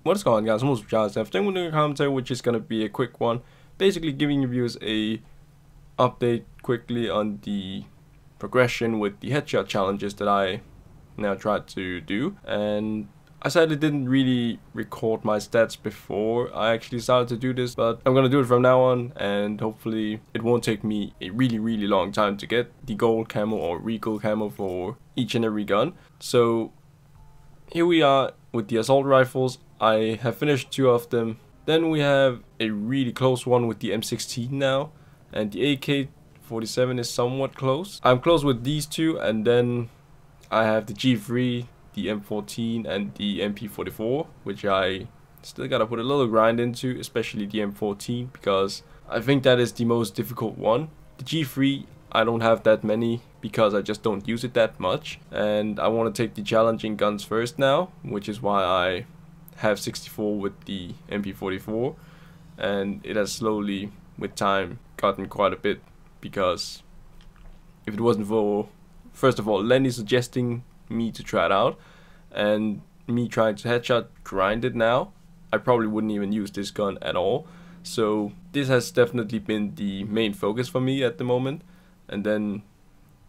What's going on, guys? I'm supcharls. Today we're doing a commentary, which is gonna be a quick one, basically giving you viewers a update quickly on the progression with the headshot challenges that I now tried to do. And I sadly didn't really record my stats before I actually started to do this, but I'm gonna do it from now on, and hopefully it won't take me a really long time to get the gold camo or recoil camo for each and every gun. So here we are with the assault rifles. I have finished 2 of them. Then we have a really close one with the M16 now, and the AK-47 is somewhat close. I'm close with these 2, and then I have the G3, the M14 and the MP44, which I still gotta put a little grind into, especially the M14, because I think that is the most difficult one. The G3, I don't have that many because I just don't use it that much, and I want to take the challenging guns first now, which is why I have 64 with the MP44, and it has slowly with time gotten quite a bit, because if it wasn't for, first of all, Lenny suggesting me to try it out and me trying to headshot grind it now, I probably wouldn't even use this gun at all. So this has definitely been the main focus for me at the moment, and then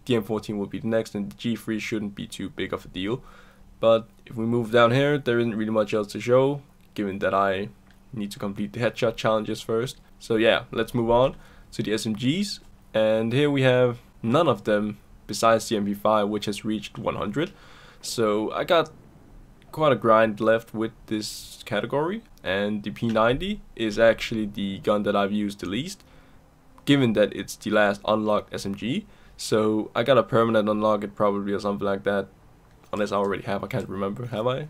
the M14 will be the next, and the G3 shouldn't be too big of a deal. But if we move down here, there isn't really much else to show, given that I need to complete the headshot challenges first. So yeah, let's move on to the SMGs, and here we have none of them besides the MP5, which has reached 100. So I got quite a grind left with this category, and the P90 is actually the gun that I've used the least, given that it's the last unlocked SMG. So I got a permanent unlock it probably, or something like that, unless I already have. I can't remember. Have I?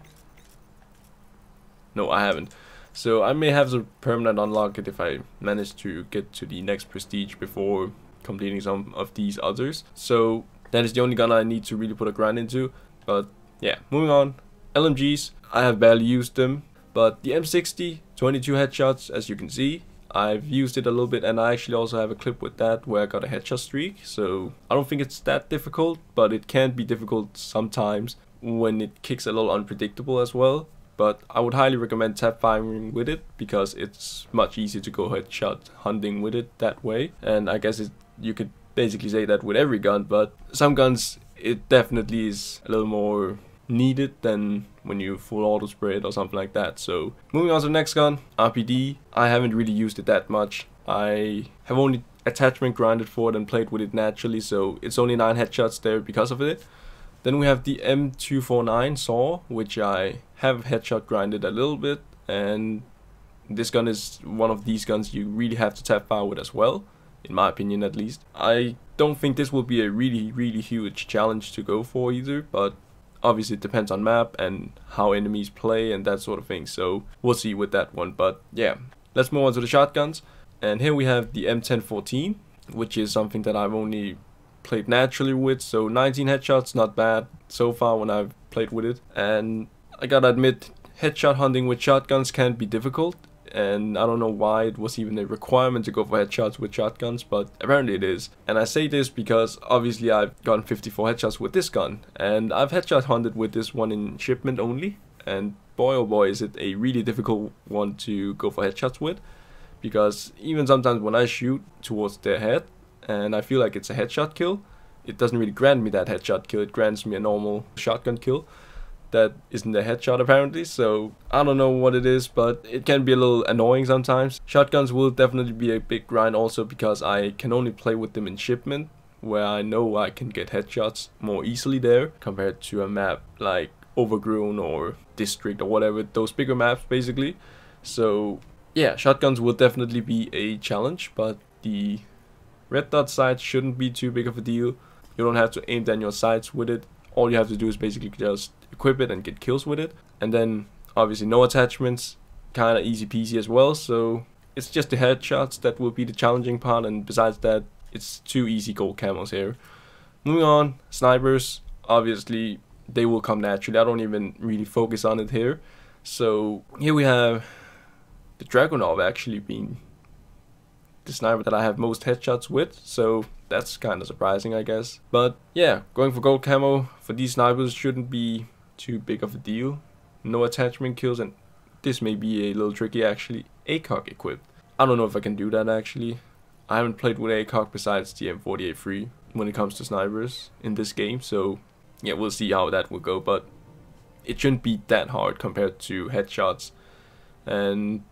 No, I haven't. So I may have the permanent unlock it if I manage to get to the next prestige before completing some of these others. So that is the only gun I need to really put a grind into. But yeah, moving on. LMGs, I have barely used them, but the M60, 22 headshots, as you can see. I've used it a little bit, and I actually also have a clip with that where I got a headshot streak. So I don't think it's that difficult, but it can be difficult sometimes when it kicks a little unpredictable as well. But I would highly recommend tap firing with it, because it's much easier to go headshot hunting with it that way. And I guess you could basically say that with every gun, but some guns it definitely is a little more needed than when you full auto spray it or something like that. So moving on to the next gun, RPD. I haven't really used it that much. I have only attachment grinded for it and played with it naturally, so it's only 9 headshots there because of it. Then we have the M249 SAW, which I have headshot grinded a little bit, and this gun is one of these guns you really have to tap fire with as well, in my opinion at least. I don't think this will be a really huge challenge to go for either, but obviously it depends on map and how enemies play and that sort of thing, so we'll see with that one. But yeah, let's move on to the shotguns, and here we have the M1014, which is something that I've only played naturally with, so 19 headshots, not bad so far when I've played with it. And I gotta admit, headshot hunting with shotguns can be difficult, and I don't know why it was even a requirement to go for headshots with shotguns, but apparently it is. And I say this because obviously I've gotten 54 headshots with this gun, and I've headshot hunted with this one in shipment only, and boy oh boy is it a really difficult one to go for headshots with, because even sometimes when I shoot towards their head and I feel like it's a headshot kill, it doesn't really grant me that headshot kill, it grants me a normal shotgun kill that isn't a headshot apparently. So I don't know what it is, but it can be a little annoying sometimes. Shotguns will definitely be a big grind also, because I can only play with them in shipment, where I know I can get headshots more easily there compared to a map like Overgrown or District or whatever, those bigger maps basically. So yeah, shotguns will definitely be a challenge, but the red dot sights shouldn't be too big of a deal. You don't have to aim down your sights with it. All you have to do is basically just equip it and get kills with it. And then obviously no attachments, kinda easy peasy as well. So it's just the headshots that will be the challenging part, and besides that, it's 2 easy gold camos here. Moving on, snipers, obviously they will come naturally. I don't even really focus on it here. So here we have the Dragunov actually being the sniper that I have most headshots with, so that's kind of surprising, I guess. But yeah, going for gold camo for these snipers shouldn't be too big of a deal. No attachment kills and this may be a little tricky actually. ACOG equipped. I don't know if I can do that actually. I haven't played with ACOG besides the M48-3 when it comes to snipers in this game, so yeah, we'll see how that will go, but it shouldn't be that hard compared to headshots. And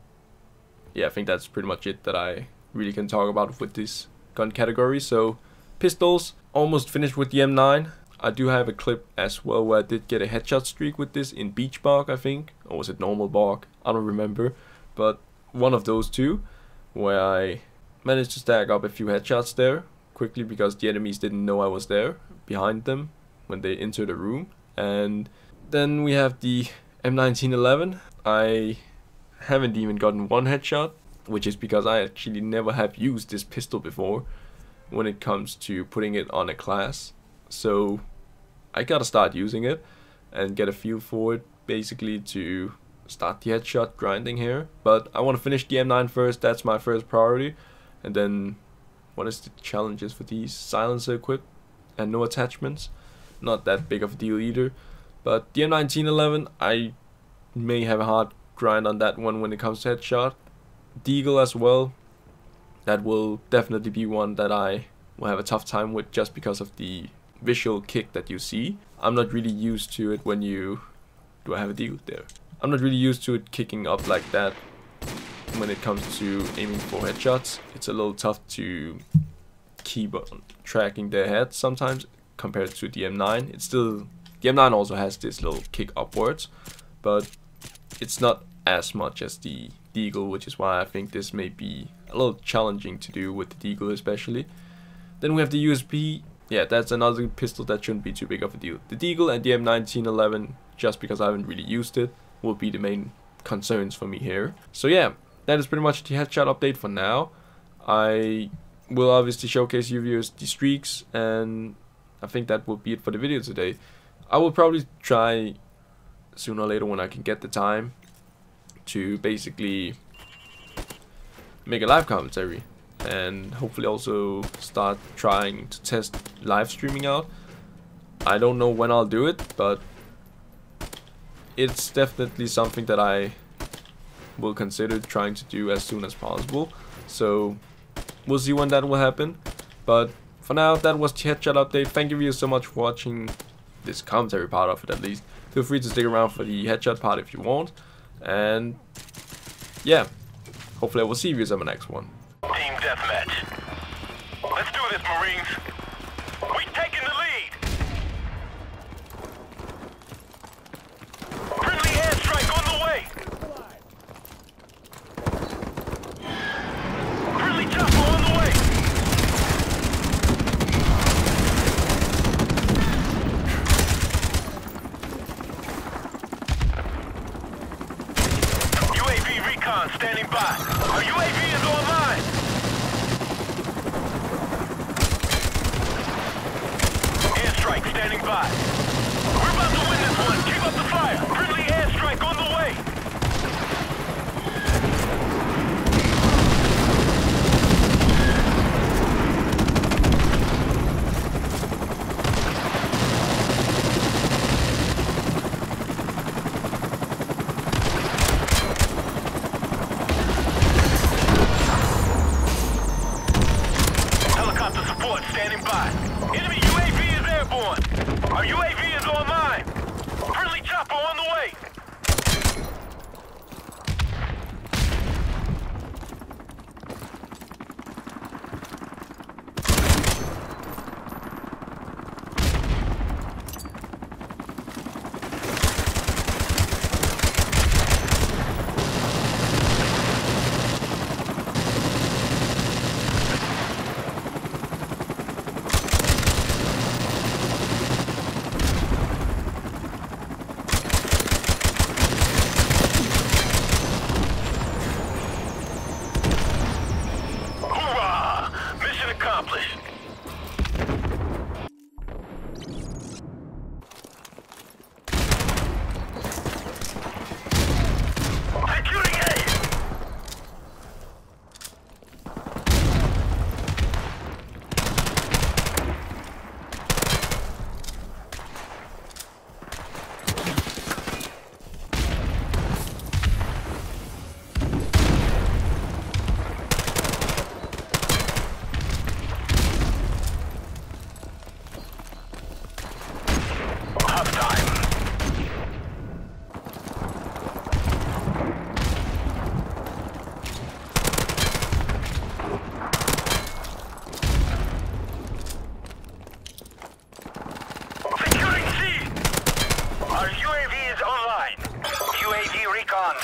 yeah, I think that's pretty much it that I really can talk about with this gun category. So pistols, almost finished with the M9. I do have a clip as well where I did get a headshot streak with this in Beach Bark, I think, or was it Normal Bark? I don't remember, but one of those two where I managed to stack up a few headshots there quickly because the enemies didn't know I was there behind them when they entered the room. And then we have the M1911. I haven't even gotten one headshot, which is because I actually never have used this pistol before when it comes to putting it on a class. So I gotta start using it and get a feel for it, basically, to start the headshot grinding here. But I want to finish the M9 first. That's my first priority. And then what is the challenges for these? Silencer equipped and no attachments. Not that big of a deal either. But the M1911, I may have a hard grind on that one when it comes to headshot. Deagle as well. That will definitely be one that I will have a tough time with just because of the visual kick that you see. I'm not really used to it when you... Do I have a deagle there? I'm not really used to it kicking up like that when it comes to aiming for headshots. It's a little tough to keep on tracking their head sometimes compared to the M9. It's still... The M9 also has this little kick upwards, but it's not as much as the Deagle, which is why I think this may be a little challenging to do with the Deagle especially. Then we have the USB. Yeah, that's another pistol that shouldn't be too big of a deal. The Deagle and the M1911, just because I haven't really used it, will be the main concerns for me here. So yeah, that is pretty much the headshot update for now. I will obviously showcase you viewers the streaks, and I think that will be it for the video today. I will probably try sooner or later when I can get the time to basically make a live commentary, and hopefully also start trying to test live streaming out. I don't know when I'll do it, but it's definitely something that I will consider trying to do as soon as possible. So we'll see when that will happen. But for now, that was the headshot update. Thank you so much for watching this commentary part of it at least. Feel free to stick around for the headshot part if you want. And yeah, hopefully I will see you in the next one. Team deathmatch. Let's do this, Marines. We taking the lead. Friendly airstrike on the way. Friendly chopper on the way. UAV recon standing by. Our UAV is online. Airstrike standing by. We're about to win this one. Keep up the fire. Friendly airstrike on the way. Helicopter support standing by. Enemy UAV is airborne. Our UAV is online. Friendly chopper on the way.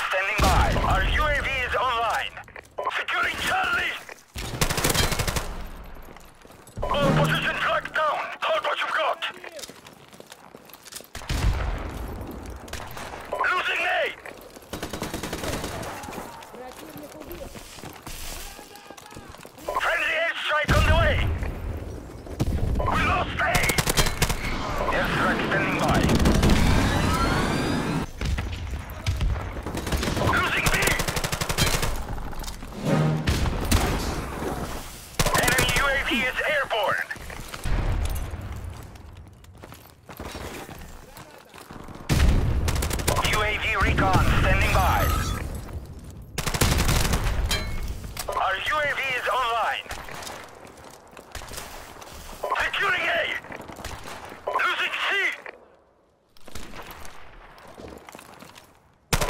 standing by. Our UAV is online. Securing Charlie. All positions locked down. Hold what you've got. Losing A. Friendly airstrike on the way. We lost A. Airstrike standing by. Losing B. Enemy UAV is airborne. UAV recon standing by. Our UAV is online. Securing A. Losing C.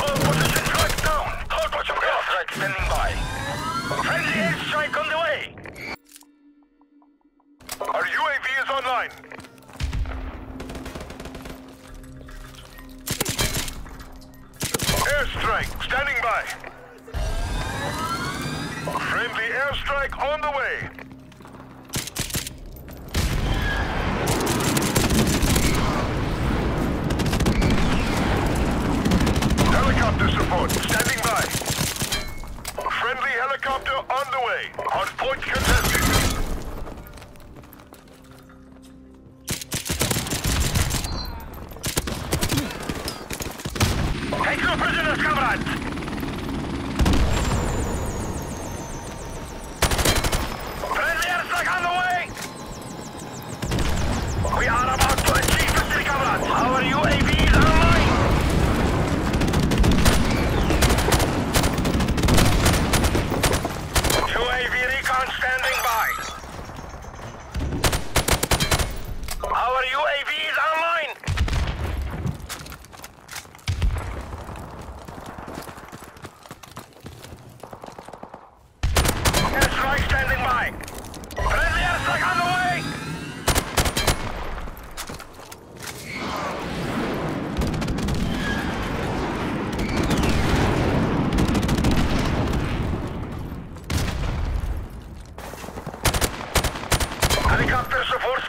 All positions locked down. Hold what you've got. Airstrike standing by. Friendly airstrike on the way. Our UAV is online. Airstrike standing by. Friendly airstrike on the way. Helicopter support standing by. Friendly helicopter on the way. On point contested. Take no prisoners, comrades! Friendly airstrike on the way! We are about to achieve victory, comrades! Our UAV is online! UAV recon standing by! Our UAV is online! Airstrike standing by. Friendly airstrike on the way. Helicopter support